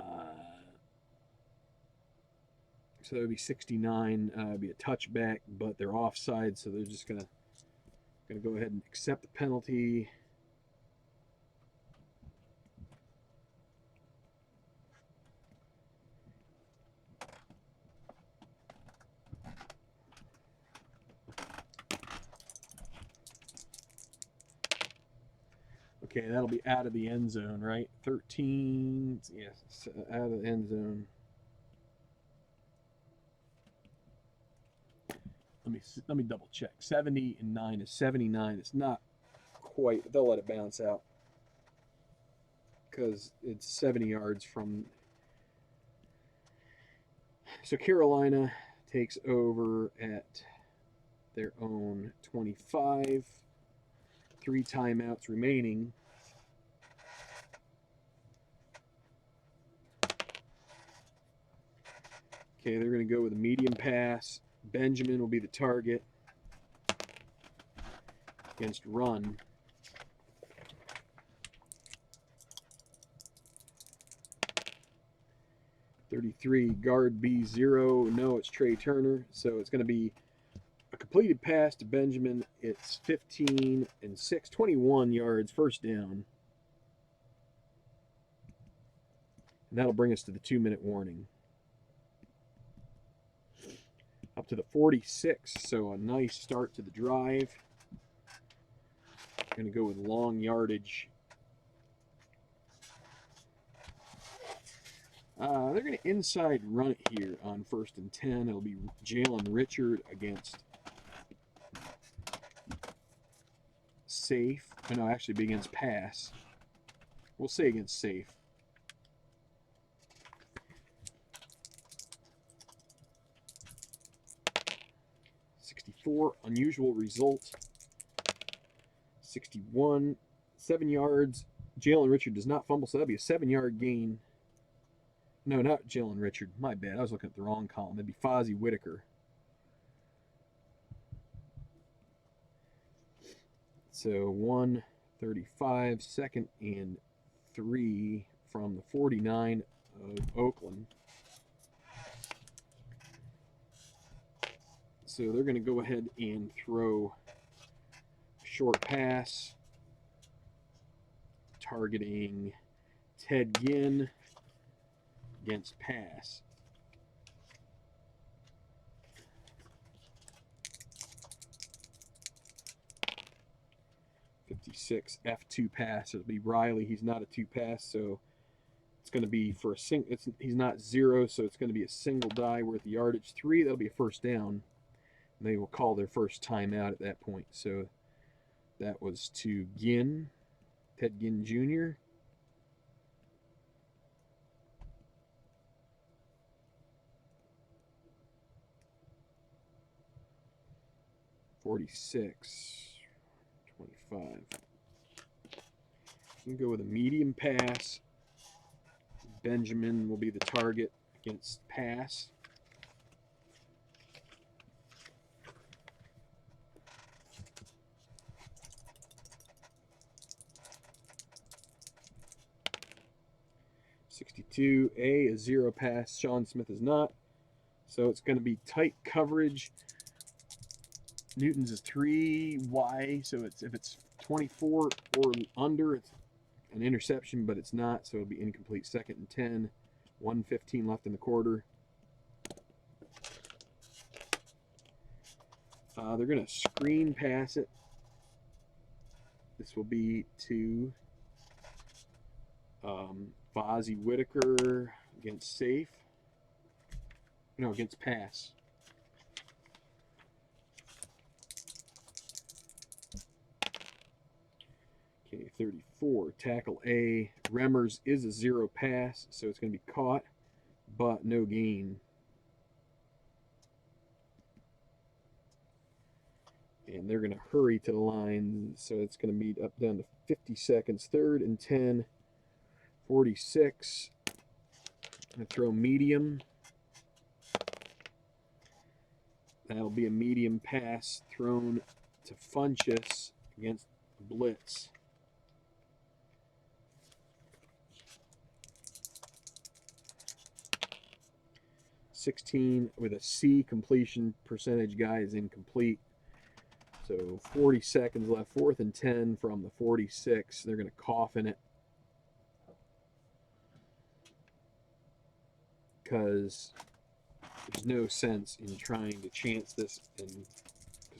that would be 69. It'd be a touchback, but they're offside, so they're just gonna go ahead and accept the penalty. Okay, that'll be out of the end zone, right? 13, yes, out of the end zone. Let me double check. 70 and 9 is 79. It's not quite. They'll let it bounce out because it's 70 yards from. So Carolina takes over at their own 25. 3 timeouts remaining. Okay, they're going to go with a medium pass. Benjamin will be the target against run. $33, guard B0. No, it's Trey Turner. So it's going to be a completed pass to Benjamin. It's 15 and 6, 21 yards, first down. And that'll bring us to the 2-minute warning. Up to the 46, so a nice start to the drive. Going to go with long yardage. They're going to inside run it here on 1st and 10. It'll be Jalen Richard against Safe. Oh, no, actually be against pass. We'll say against Safe. Unusual result. 61, 7 yards. Jalen Richard does not fumble, so that'll be a 7-yard gain. No, not Jalen Richard. My bad. I was looking at the wrong column. That'd be Fozzie Whitaker. So 1:35, 2nd and 3 from the 49 of Oakland. So they're going to go ahead and throw a short pass, targeting Ted Ginn against pass. 56 F2 pass. It'll be Riley. He's not a 2 pass, so it's going to be for a he's not 0, so it's going to be a single die worth yardage. 3, that'll be a first down. And they will call their first timeout at that point. So that was to Ginn, Ted Ginn Jr. $46, $25. You can go with a medium pass. Benjamin will be the target against pass. $62A, a 0 pass. Sean Smith is not. So it's going to be tight coverage. Newton's is 3Y, so if it's 24 or under, it's an interception, but it's not, so it'll be incomplete. 2nd and 10, 1:15 left in the quarter. They're going to screen pass it. This will be to Fozzie Whitaker against safe. No, against pass. Okay, 34. Tackle A. Remmers is a 0 pass, so it's going to be caught, but no gain. And they're going to hurry to the line, so it's going to be up down to 50 seconds. 3rd and 10. 46. I'm going to throw medium. That'll be a medium pass thrown to Funchess against blitz. 16 with a C. Completion percentage guy is incomplete. So 40 seconds left. 4th and 10 from the 46. They're going to cough in it, because there's no sense in trying to chance this, because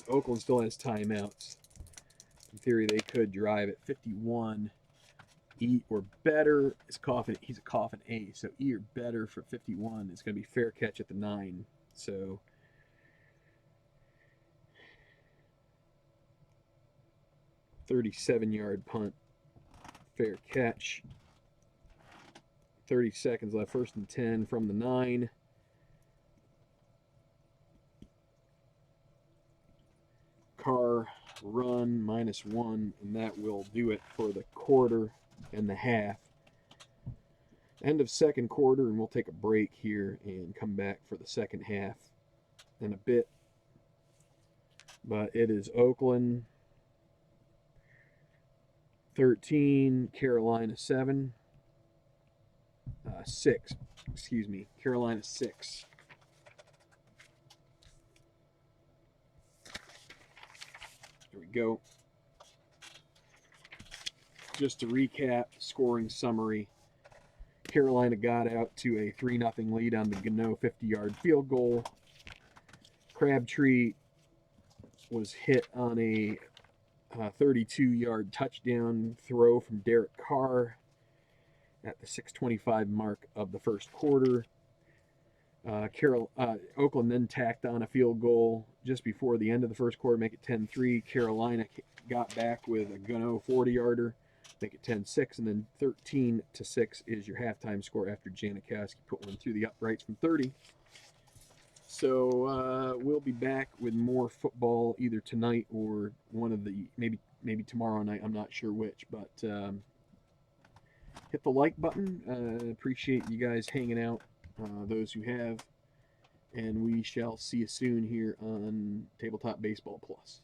Oakland still has timeouts. In theory, they could drive at 51. E or better is coffin. He's a coffin A, so E or better for 51 is going to be fair catch at the 9. So $37-yard punt, fair catch. 30 seconds left. 1st and 10 from the 9. Carr run -1, and that will do it for the quarter and the half. End of 2nd quarter, and we'll take a break here and come back for the 2nd half in a bit. But it is Oakland 13, Carolina 7. 6, excuse me, Carolina 6. There we go. Just to recap, scoring summary. Carolina got out to a 3-0 lead on the Gano 50-yard field goal. Crabtree was hit on a 32-yard touchdown throw from Derek Carr at the 6:25 mark of the 1st quarter. Oakland then tacked on a field goal just before the end of the 1st quarter, make it 10-3. Carolina got back with a Gano 40-yarder, make it 10-6, and then 13-6 is your halftime score after Janikowski put one through the uprights from 30. So we'll be back with more football either tonight or one of the maybe tomorrow night. I'm not sure which, but hit the like button. Appreciate you guys hanging out, those who have, and we shall see you soon here on Tabletop Baseball Plus.